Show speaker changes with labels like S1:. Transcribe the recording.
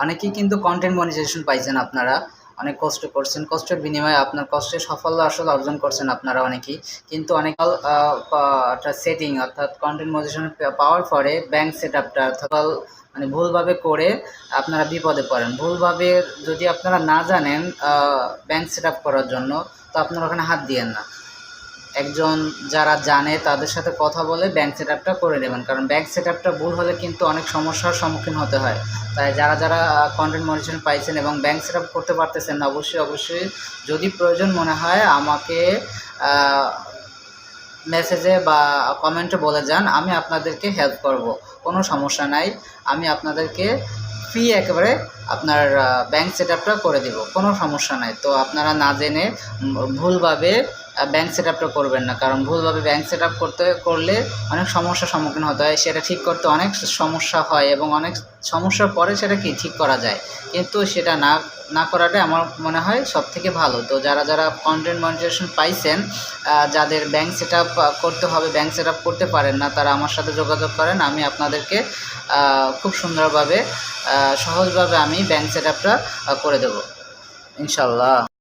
S1: অনেকেই কিন্তু content monetization পাইছেন আপনারা, অনেক কষ্ট করছেন, কষ্টের বিনিময়ে আপনার কষ্টের সাফল্য আসলে অর্জন করছেন আপনারা অনেকেই। কিন্তু অনেক একটা সেটিং অর্থাৎ কন্টেন্ট মনিটাইজেশন পাওয়ার পরে ব্যাংক সেট আপটা অর্থাৎ মানে ভুলভাবে করে আপনারা বিপদে পড়েন। ভুলভাবে যদি আপনারা না জানেন ব্যাংক সেট আপ করার জন্য, তো আপনারা ওখানে হাত দিয়েন না। একজন যারা জানে তাদের সাথে কথা বলে ব্যাংক সেট আপটা করে নেবেন, কারণ ব্যাংক সেট আপটা ভুল হলে কিন্তু অনেক সমস্যার সম্মুখীন হতে হয়। তাই যারা যারা কন্টেন্ট মনিটাইজেশন পাইছেন এবং ব্যাংক সেট আপ করতে পারতেছেন না, অবশ্যই যদি প্রয়োজন মনে হয় আমাকে মেসেজে বা কমেন্টে বলে যান, আমি আপনাদেরকে হেল্প করব, কোনো সমস্যা নাই। আমি আপনাদেরকে ফ্রি একেবারে আপনার ব্যাংক সেট আপটা করে দিব, কোনো সমস্যা নাই। তো আপনারা না জেনে ভুলভাবে ব্যাংক সেট আপটা করবেন না, কারণ ভুলভাবে ব্যাংক সেট আপ করলে অনেক সমস্যার সম্মুখীন হতে হয়। সেটা ঠিক করতে অনেক সমস্যা হয় এবং অনেক সমস্যার পরে সেটা কি ঠিক করা যায়, কিন্তু সেটা না করাটাই আমার মনে হয় সবথেকে ভালো। তো যারা যারা কন্টেন্ট মনিটাইজেশন পাইছেন, যাদের ব্যাংক সেট আপ করতে হবে, ব্যাংক সেট আপ করতে পারেন না, তারা আমার সাথে যোগাযোগ করেন। আমি আপনাদেরকে খুব সুন্দরভাবে সহজভাবে আমি ব্যাংক সেট আপটা করে দেবো ইনশাল্লাহ।